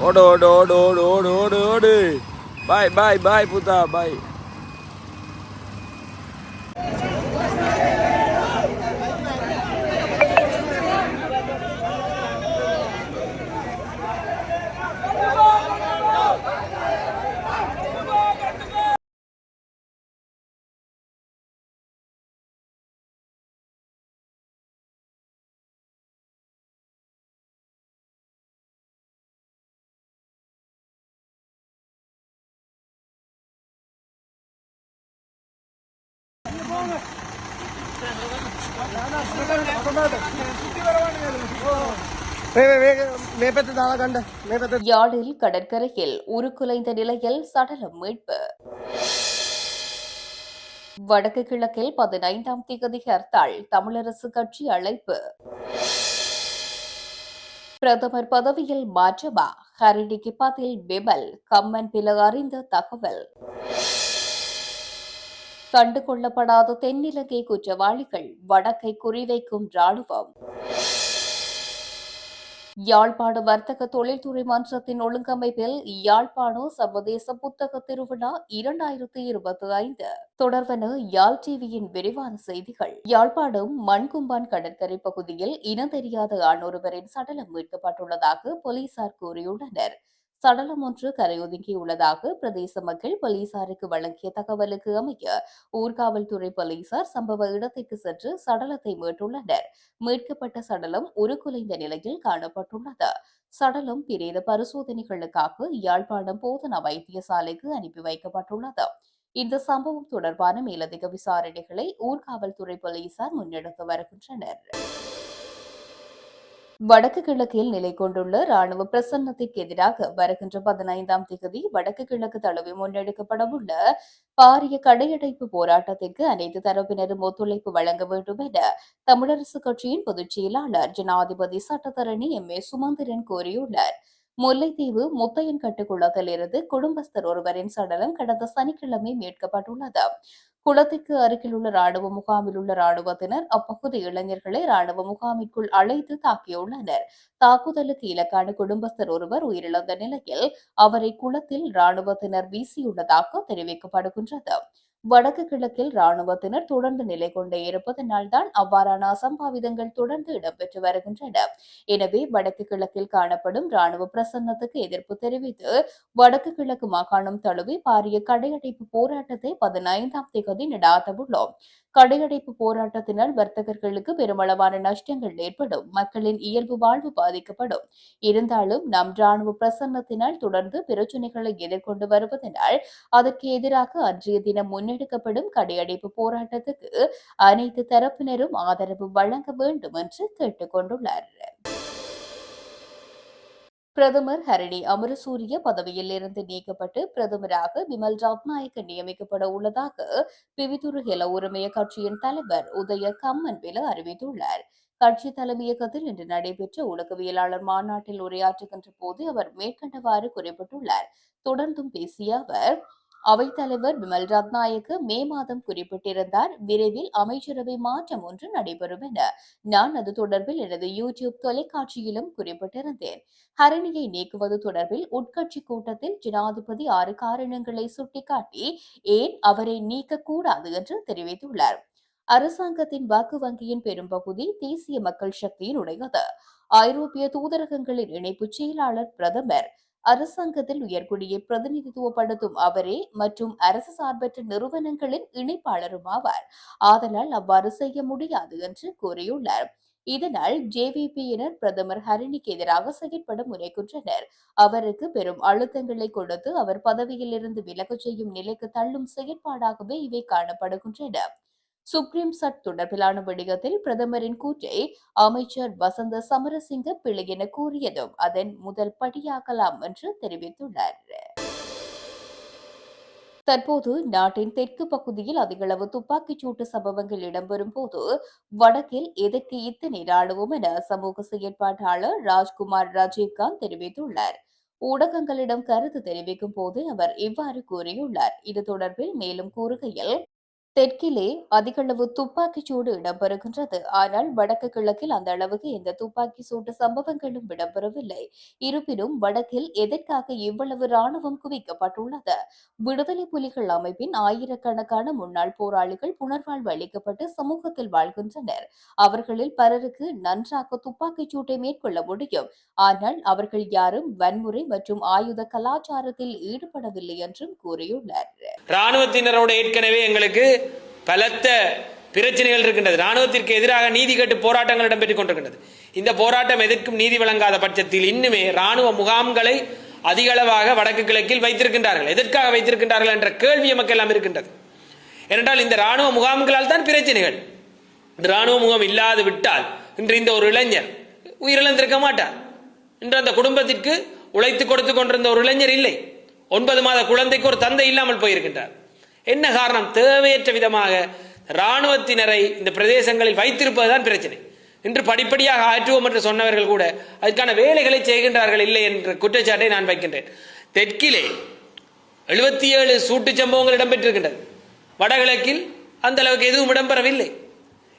ஓடு ஓடு ஓடு ஓடு ஓடு ஓடு ஓடு பாய் பாய் பாய் புத்தா பாய். யாழில் கடற்கரையில் உருக்குலைந்த நிலையில் சடலம் மீட்பு. வடக்கு கிழக்கில் 15ஆம் திகதி ஹர்த்தால் தமிழரசு கட்சி அழைப்பு. பிரதமர் பதவியில் மாற்றமா? ஹரிணிக்கு பதில் விமல் கம்மன் பில அறிந்த தகவல். கண்டுகொள்ளப்படாத தென்னிலங்கை குற்றவாளிகள் வடக்கை குறிவைக்கும் ராணுவம். யாழ்ப்பாண வர்த்தக தொழில்துறை மன்றத்தின் ஒழுங்கமைப்பில் யாழ்ப்பாண சர்வதேச புத்தக திருவிழா 2025 தொடர்வன யாழ் டிவியின் விரிவான செய்திகள். யாழ்ப்பாணம் மண்கும்பான் கடற்கரை பகுதியில் இனம் தெரியாத ஆணொருவரின் சடலம் மீட்கப்பட்டுள்ளதாக போலீசார் கூறியுள்ளனர். சடலம் ஒன்று கரையொதுங்கியுள்ளதாக பிரதேச மக்கள் போலீசாருக்கு வழங்கிய தகவலுக்கு அமைய ஊர்காவல்துறை போலீசார் சம்பவ இடத்திற்கு சென்று சடலத்தை மீட்டுள்ளனர். மீட்கப்பட்ட சடலம் உருக்குலைந்த நிலையில் காணப்பட்டுள்ளது. சடலம் பிரேத பரிசோதனைகளுக்காக யாழ்ப்பாணம் போதனா வைத்தியசாலைக்கு அனுப்பி வைக்கப்பட்டுள்ளது. இந்த சம்பவம் தொடர்பான மேலதிக விசாரணைகளை ஊர்காவல்துறை போலீசார் முன்னெடுத்து வருகின்றனர். வடக்கு கிழக்கில் நிலை கொண்டுள்ள ராணுவ பிரசன்னத்திற்கு எதிராக வருகின்ற 15ஆம் திகதி வடக்கு கிழக்கு தழுவி முன்னெடுக்கப்படவுள்ள பாரிய கடையடைப்பு போராட்டத்திற்கு அனைத்து தரப்பினரும் ஒத்துழைப்பு வழங்க வேண்டும் என தமிழரசு கட்சியின் பொதுச் செயலாளர் ஜனாதிபதி சட்டத்தரணி எம்.ஏ. சுமந்திரன் கூறியுள்ளார். முல்லைத்தீவு முத்தையன் கட்டுக்குளத்தில் இருந்து குடும்பஸ்தர் ஒருவரின் சடலம் கடந்த சனிக்கிழமை மீட்கப்பட்டுள்ளது. குளத்திற்கு அருகில் உள்ள ராணுவ முகாமில் உள்ள ராணுவத்தினர் அப்பகுதி இளைஞர்களை ராணுவ முகாமிற்குள் அழைத்து தாக்கியுள்ளனர். தாக்குதலுக்கு இலக்கான குடும்பஸ்தர் ஒருவர் உயிரிழந்த நிலையில் அவரை குளத்தில் ராணுவத்தினர் வீசியுள்ளதாக தெரிவிக்கப்படுகின்றது. வடக்கு கிழக்கில் ராணுவத்தினர் தொடர்ந்து நிலை கொண்டே இருப்பதனால் தான் அவ்வாறான அசம்பாவிதங்கள் தொடர்ந்து இடம்பெற்று வருகின்றன. எனவே வடக்கு கிழக்கில் காணப்படும் ராணுவ பிரசன்னத்துக்கு எதிர்ப்பு தெரிவித்து வடக்கு கிழக்கு மாகாணம் தழுவி பாரிய கடையடைப்பு போராட்டத்தை 15ஆம் திகதி நடாத்தவுள்ளோம். கடையடைப்பு போராட்டத்தினால் வர்த்தகர்களுக்கு பெருமளவான நஷ்டங்கள் ஏற்படும், மக்களின் இயல்பு வாழ்வு பாதிக்கப்படும். இருந்தாலும் நம் ராணுவ பிரசன்னத்தினால் தொடர்ந்து பிரச்சினைகளை எதிர்கொண்டு வருவதனால் அதற்கு எதிராக அன்றைய தினம் முன்னெடுக்கப்படும் கடையடைப்பு போராட்டத்துக்கு அனைத்து தரப்பினரும் ஆதரவு வழங்க வேண்டும் என்று கேட்டுக் கொண்டுள்ளார். பிரதமர் ஹரணி அமரசூரிய பதவியில் இருந்து நீக்கப்பட்டு பிரதமராக விமல் ரத்நாயக்க நியமிக்கப்பட உள்ளதாக பிவிதுரு ஹெல உரிமைய கட்சியின் தலைவர் உதய கம்மன்பில அறிவித்துள்ளார். கட்சி தலைமையகத்தில் இன்று நடைபெற்ற ஊடகவியலாளர் மாநாட்டில் உரையாற்றுகின்ற போது அவர் மேற்கண்டவாறு குறிப்பிட்டுள்ளார். தொடர்ந்தும் பேசிய அவர், அவைத்தலைவர் விமல் ரத்நாயக்க மே மாதம் குறிப்பிட்டிருந்தார், விரைவில் அமைச்சரவை மாற்றம் ஒன்று நடைபெறும் என. நான் அது தொடர்பில் எனது யூடியூப் தொலைக்காட்சியிலும் குறிப்பிட்டிருந்தேன். ஹரணியை நீக்குவது தொடர்பில் உட்கட்சி கூட்டத்தில் ஜனாதிபதி 6 காரணங்களை சுட்டிக்காட்டி ஏன் அவரை நீக்கக்கூடாது என்று தெரிவித்துள்ளார். அரசாங்கத்தின் வாக்கு வங்கியின் பெரும்பகுதி தேசிய மக்கள் சக்தியின் உடையது. ஐரோப்பிய தூதரகங்களின் இணைப்புச் செயலாளர் பிரதமர் அரசாங்கத்தில் உயர்குடியை பிரதிநிதித்துவப்படுத்தும் அவரே மற்றும் அரசு சார்பற்ற நிறுவனங்களின் இணைப்பாளரும் ஆவார். ஆதலால் அவ்வாறு செய்ய முடியாது என்று கூறியுள்ளார். இதனால் ஜேவிபியினர் பிரதமர் ஹரிணிக்கு எதிராக செயற்பட முனைகின்றனர். அவருக்கு பெரும் அழுத்தங்களை கொடுத்து அவர் பதவியில் இருந்து விலகச் செய்யும் நிலைக்கு தள்ளும் செயற்பாடாகவே இவை காணப்படுகின்றன. சுப்ரீம் சட் தொடர்பிலான விடயத்தில் பிரதமரின் கூற்றை அமைச்சர் வசந்த சமரசிங்க பிழை என கூறியதும் அதன் முதல் படியாகலாம் என்று தெரிவித்துள்ளார். தற்போது நாட்டின் தெற்கு பகுதியில் அதிகளவு துப்பாக்கிச் சூட்டு சம்பவங்கள் இடம்பெறும் போது வடக்கில் எதற்கு இத்தனை ராணுவம் என சமூக செயற்பாட்டாளர் ராஜ்குமார் ராஜீவ்காந்த் தெரிவித்துள்ளார். ஊடகங்களிடம் கருத்து தெரிவிக்கும் போது அவர் இவ்வாறு கூறியுள்ளார். இது தொடர்பில் மேலும் கூறுகையில், தெற்கிலே அதிகளவு துப்பாக்கிச் சூடு இடம்பெறுகின்றது. ஆனால் வடக்கு கிழக்கில் அந்த அளவுக்கு எந்த துப்பாக்கி சூட்டு சம்பவங்களும் இடம்பெறவில்லை. இருப்பினும் வடக்கில் எதற்காக இவ்வளவு ராணுவம் குவிக்கப்பட்டுள்ளது? விடுதலை புலிகள் அமைப்பின் ஆயிரக்கணக்கான முன்னாள் போராளிகள் புனர்வாழ்வு அளிக்கப்பட்டு சமூகத்தில் வாழ்கின்றனர். அவர்களில் பலருக்கு நன்றாக துப்பாக்கிச் சூட்டை மேற்கொள்ள முடியும். ஆனால் அவர்கள் யாரும் வன்முறை மற்றும் ஆயுத கலாச்சாரத்தில் ஈடுபடவில்லை என்றும் கூறியுள்ளார். ராணுவத்தினரோட ஏற்கனவே எங்களுக்கு பலத்த பிரச்சனைகள் இருக்கின்றது. ராணுவத்திற்கு எதிராக நீதி கேட்டு போராட்டங்கள் இடம்பெற்றுக் கொண்டிருக்கின்றது. இந்த போராட்டம் எதற்கும் நீதி வழங்காத பட்சத்தில் இன்னுமே ராணுவ முகாம்களை அதிக அளவாக வடக்கு கிழக்கில் வைத்திருக்கின்றார்கள். எதற்காக வைத்திருக்கின்றார்கள் என்ற கேள்வி நமக்கு எல்லாம் இருக்கின்றது. ஏனென்றால் இந்த ராணுவ முகாம்களால் தான் பிரச்சனைகள். ராணுவ முகாம் இல்லாது விட்டால் இன்று இந்த ஒரு இளைஞர் உயிரிழந்திருக்க மாட்டார். இன்று அந்த குடும்பத்திற்கு உழைத்து கொடுத்து கொண்டிருந்த ஒரு இளைஞர் இல்லை. 9 மாத குழந்தைக்கு ஒரு தந்தை இல்லாமல் போயிருக்கின்றார். என்ன காரணம்? தேவையற்ற விதமாக ராணுவத்தினரை இந்த பிரதேசங்களில் வைத்திருப்பதுதான் பிரச்சனை. இன்று படிப்படியாக ஆற்றுவோம் என்று சொன்னவர்கள் கூட அதுக்கான வேலைகளை செய்கின்றார்கள் இல்லை என்ற குற்றச்சாட்டை நான் வைக்கின்றேன். தெற்கிலே 77 சூட்டு சம்பவங்கள் இடம்பெற்றிருக்கின்றது. வடகிழக்கில் அந்த அளவுக்கு எதுவும் இடம்பெறவில்லை.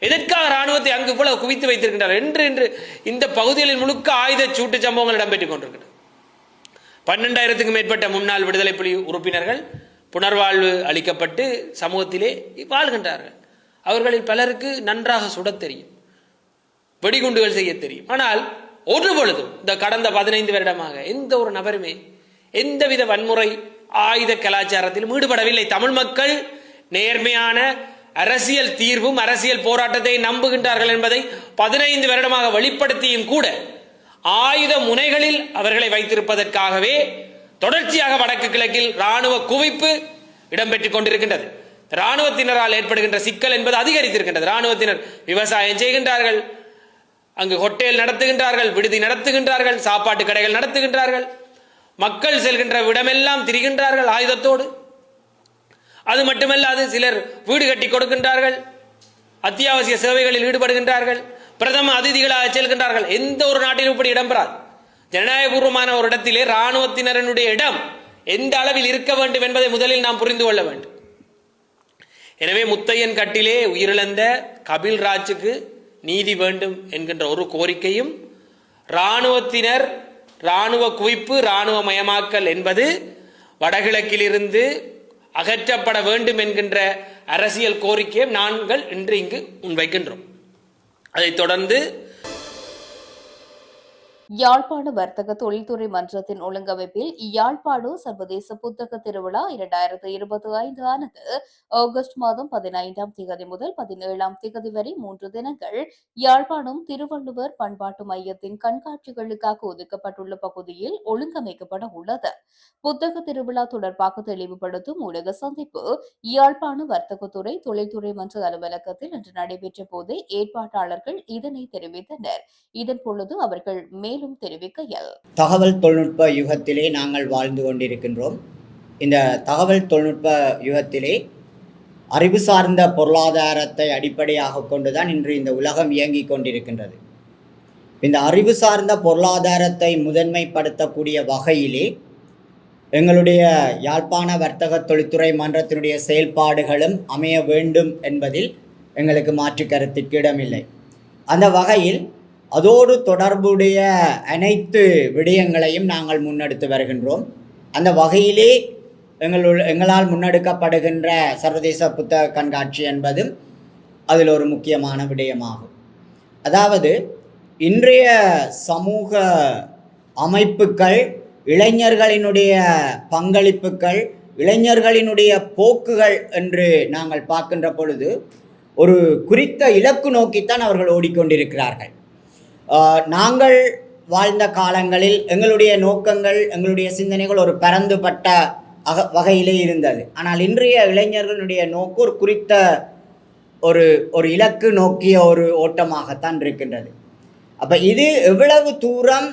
எதற்காக ராணுவத்தை அங்கு இவ்வளவு குவித்து வைத்திருக்கின்றார் என்று இந்த பகுதிகளில் முழுக்க ஆயுத சூட்டு சம்பவங்கள் இடம்பெற்றுக் கொண்டிருக்கின்றன. 12,000க்கும் மேற்பட்ட முன்னாள் விடுதலை புலி உறுப்பினர்கள் புனர்வாழ்வு அளிக்கப்பட்டு சமூகத்திலே வாழ்கின்றார்கள். அவர்களில் பலருக்கு நன்றாக சுடத் தெரியும், வெடிகுண்டுகள் செய்ய தெரியும். ஆனால் ஒரு பொழுதும் இந்த கடந்த 15 வருடமாக எந்த ஒரு நபருமே எந்தவித வன்முறை ஆயுத கலாச்சாரத்திலும் ஈடுபடவில்லை. தமிழ் மக்கள் நேர்மையான அரசியல் தீர்வும் அரசியல் போராட்டத்தை நம்புகின்றார்கள் என்பதை 15 வருடமாக வெளிப்படுத்தியும் கூட ஆயுத முனைகளில் அவர்களை வைத்திருப்பதற்காகவே தொடர்ச்சியாக வடக்கு கிழக்கில் ராணுவ குவிப்பு இடம்பெற்றுக் கொண்டிருக்கின்றது. ராணுவத்தினரால் ஏற்படுகின்ற சிக்கல் என்பது அதிகரித்திருக்கின்றது. ராணுவத்தினர் விவசாயம் செய்கின்றார்கள், அங்கு ஹோட்டல் நடத்துகின்றார்கள், விடுதி நடத்துகின்றார்கள், சாப்பாட்டு கடைகள் நடத்துகின்றார்கள், மக்கள் செல்கின்ற விடமெல்லாம் திரிகின்றார்கள் ஆயுதத்தோடு. அது மட்டுமல்லாது சிலர் வீடு கட்டி கொடுக்கின்றார்கள், அத்தியாவசிய சேவைகளில் ஈடுபடுகின்றார்கள், பிரதம அதிதிகளாக செல்கின்றார்கள். எந்த ஒரு நாட்டிலும் இப்படி இடம்பெறாது. ஜனநாயகபூர்வமான ஒரு இடத்திலே ராணுவத்தினருடைய இடம் எந்த அளவில் இருக்க வேண்டும் என்பதை முதலில் நாம் புரிந்து கொள்ள வேண்டும். எனவே முத்தையன் கட்டிலே உயிரிழந்த கபில் ராஜுக்கு நீதி வேண்டும் என்கின்ற ஒரு கோரிக்கையும், ராணுவத்தினர் ராணுவ குவிப்பு ராணுவ மயமாக்கல் என்பது வடகிழக்கிலிருந்து அகற்றப்பட வேண்டும் என்கின்ற அரசியல் கோரிக்கையை நாங்கள் இன்று இங்கு முன்வைக்கின்றோம். அதைத் தொடர்ந்து யாழ்ப்பாண வர்த்தக தொழில்துறை மன்றத்தின் ஒழுங்கமைப்பில் யாழ்ப்பாணம் சர்வதேச புத்தக திருவிழா 2025 ஆனது ஆகஸ்ட் மாதம் 15ஆம் தேதி முதல் 17ஆம் தேதி வரை 3 தினங்கள் யாழ்ப்பாணம் திருவள்ளுவர் பண்பாட்டு மையத்தின் கண்காட்சிகளுக்காக ஒதுக்கப்பட்டுள்ள பகுதியில் ஒழுங்கமைக்கப்பட உள்ளது. புத்தக திருவிழா தொடர்பாக தெளிவுபடுத்தும் ஊடக சந்திப்பு யாழ்ப்பாண வர்த்தகத்துறை தொழில்துறை மன்ற அலுவலகத்தில் இன்று நடைபெற்ற போது ஏற்பாட்டாளர்கள் இதனை தெரிவித்தனர். இதன் பொழுது அவர்கள் மேலும் தெரிவிக்கையில், தகவல் தொழில்நுட்ப யுகத்திலே நாங்கள் வாழ்ந்து கொண்டிருக்கின்றோம். இந்த தகவல் தொழில்நுட்ப யுகத்திலே அறிவு சார்ந்த பொருளாதாரத்தை அடிப்படையாக கொண்டுதான் இன்று இந்த உலகம் இயங்கிக் கொண்டிருக்கின்றது. இந்த அறிவு சார்ந்த பொருளாதாரத்தை முதன்மைப்படுத்தக்கூடிய வகையிலே எங்களுடைய யாழ்ப்பாண வர்த்தக தொழில்துறை மன்றத்தினுடைய செயல்பாடுகளும் அமைய வேண்டும் என்பதில் எங்களுக்கு மாற்று கருத்திற்கு இடமில்லை. அந்த வகையில் அதோடு தொடர்புடைய அனைத்து விடயங்களையும் நாங்கள் முன்னெடுத்து வருகின்றோம். அந்த வகையிலே எங்களால் முன்னெடுக்கப்படுகின்ற சர்வதேச புத்தக கண்காட்சி என்பதும் அதில் ஒரு முக்கியமான விடயமாகும். அதாவது இன்றைய சமூக அமைப்புகள் இளைஞர்களினுடைய பங்களிப்புகள், இளைஞர்களினுடைய போக்குகள் என்று நாங்கள் பார்க்கின்ற பொழுது ஒரு குறித்த இலக்கு நோக்கித்தான் அவர்கள் ஓடிக்கொண்டிருக்கிறார்கள். நாங்கள் வாழ்ந்த காலங்களில் எங்களுடைய நோக்கங்கள், எங்களுடைய சிந்தனைகள் ஒரு பரந்துபட்ட வகையிலே இருந்தது. ஆனால் இன்றைய இளைஞர்களுடைய நோக்கு ஒரு குறித்த ஒரு இலக்கு நோக்கிய ஒரு ஓட்டமாகத்தான் இருக்கின்றது. அப்போ இது எவ்வளவு தூரம்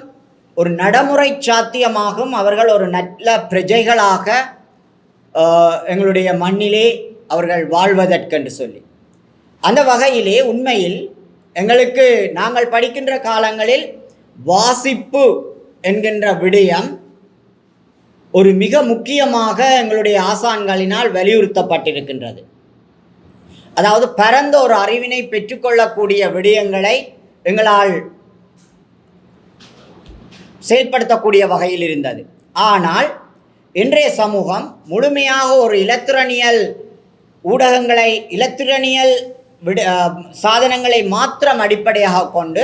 ஒரு நடைமுறை சாத்தியமாகும் அவர்கள் ஒரு நல்ல பிரஜைகளாக எங்களுடைய மண்ணிலே அவர்கள் வாழ்வதற்கென்று சொல்லி, அந்த வகையிலே உண்மையில் எங்களுக்கு நாங்கள் படிக்கின்ற காலங்களில் வாசிப்பு என்கின்ற விடயம் ஒரு மிக முக்கியமாக எங்களுடைய ஆசான்களினால் வலியுறுத்தப்பட்டிருக்கின்றது. அதாவது பரந்த ஒரு அறிவினை பெற்றுக்கொள்ளக்கூடிய விடயங்களை எங்களால் செயல்படுத்தக்கூடிய வகையில் இருந்தது. ஆனால் இன்றைய சமூகம் முழுமையாக ஒரு இலத்திரனியல் ஊடகங்களை, இலத்திரனியல் சாதனங்களை மாத்திரம் அடிப்படையாக கொண்டு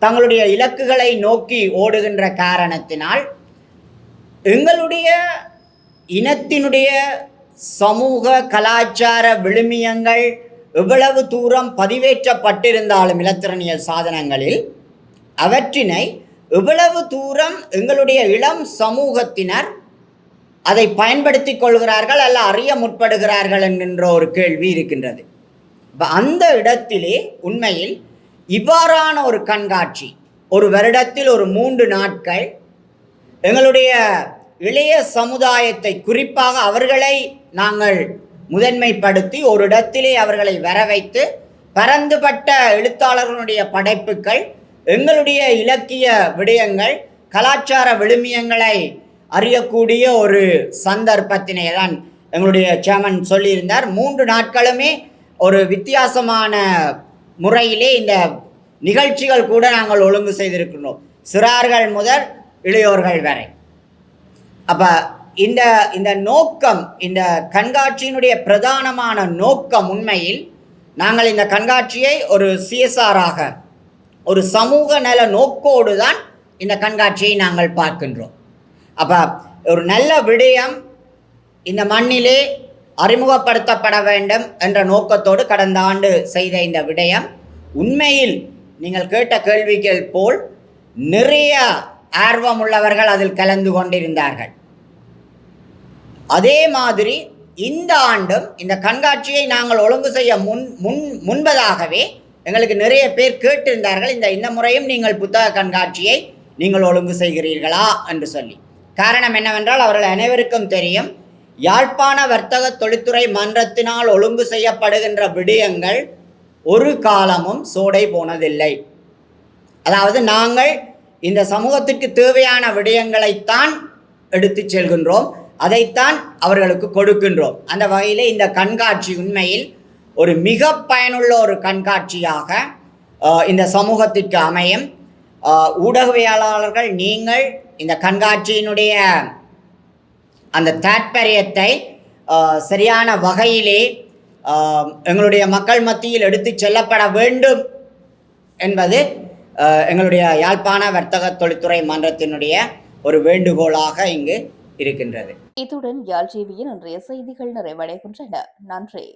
தங்களுடைய இலக்குகளை நோக்கி ஓடுகின்ற காரணத்தினால் எங்களுடைய இனத்தினுடைய சமூக கலாச்சார விழுமியங்கள் எவ்வளவு தூரம் பதிவேற்றப்பட்டிருந்தாலும் இலத்திரனியல் சாதனங்களில் அவற்றினை எவ்வளவு தூரம் எங்களுடைய இளம் சமூகத்தினர் அதை பயன்படுத்தி கொள்கிறார்கள் அல்ல அறிய முற்படுகிறார்கள் என்கின்ற ஒரு கேள்வி இருக்கின்றது. அந்த இடத்திலே உண்மையில் இவ்வாறான ஒரு கண்காட்சி ஒரு வருடத்தில் ஒரு 3 நாட்கள் எங்களுடைய இளைய சமுதாயத்தை, குறிப்பாக அவர்களை நாங்கள் முதன்மைப்படுத்தி ஒரு இடத்திலே அவர்களை வர வைத்து பரந்துபட்ட எழுத்தாளர்களுடைய படைப்புகள், எங்களுடைய இலக்கிய விடயங்கள், கலாச்சார விழுமியங்களை அறியக்கூடிய ஒரு சந்தர்ப்பத்தினை தான் எங்களுடைய சேர்மன் சொல்லியிருந்தார். 3 நாட்களுமே ஒரு வித்தியாசமான முறையிலே இந்த நிகழ்ச்சிகள் கூட நாங்கள் ஒழுங்கு செய்திருக்கிறோம், சிறார்கள் முதல் இளையோர்கள் வரை. அப்போ இந்த நோக்கம், இந்த கண்காட்சியினுடைய பிரதானமான நோக்கம் உண்மையில் நாங்கள் இந்த கண்காட்சியை ஒரு சிஎஸ்ஆராக, ஒரு சமூக நல நோக்கோடு தான் இந்த கண்காட்சியை நாங்கள் பார்க்கின்றோம். அப்போ ஒரு நல்ல விடயம் இந்த மண்ணிலே அறிமுகப்படுத்தப்பட வேண்டும் என்ற நோக்கத்தோடு கடந்த ஆண்டு செய்த இந்த விடயம் உண்மையில் நீங்கள் கேட்ட கேள்விகள் போல் நிறைய ஆர்வம் உள்ளவர்கள் அதில் கலந்து கொண்டிருந்தார்கள். அதே மாதிரி இந்த ஆண்டும் இந்த கண்காட்சியை நாங்கள் ஒழுங்கு செய்ய முன்பதாகவே எங்களுக்கு நிறைய பேர் கேட்டிருந்தார்கள், இந்த முறையும் நீங்கள் புத்தக கண்காட்சியை நீங்கள் ஒழுங்கு செய்கிறீர்களா என்று சொல்லி. காரணம் என்னவென்றால் அவர்கள் அனைவருக்கும் தெரியும், யாழ்ப்பாண வர்த்தக தொழில்துறை மன்றத்தினால் ஒழுங்கு செய்யப்படுகின்ற விடயங்கள் ஒரு காலமும் சோடை போனதில்லை. அதாவது நாங்கள் இந்த சமூகத்திற்கு தேவையான விடயங்களைத்தான் எடுத்து செல்கின்றோம், அதைத்தான் அவர்களுக்கு கொடுக்கின்றோம். அந்த வகையிலே இந்த கண்காட்சி உண்மையில் ஒரு மிக பயனுள்ள ஒரு கண்காட்சியாக இந்த சமூகத்திற்கு அமையும். ஊடகவியலாளர்கள் நீங்கள் இந்த கண்காட்சியினுடைய அந்த தாற்பயத்தை சரியான வகையிலே எங்களுடைய மக்கள் மத்தியில் எடுத்து செல்லப்பட வேண்டும் என்பது எங்களுடைய யாழ்ப்பாண வர்த்தக தொழில்துறை மன்றத்தினுடைய ஒரு வேண்டுகோளாக இங்கு இருக்கின்றது. இத்துடன் யாழ் டிவியின் இன்றைய செய்திகள் நிறைவடைகின்றன. நன்றி.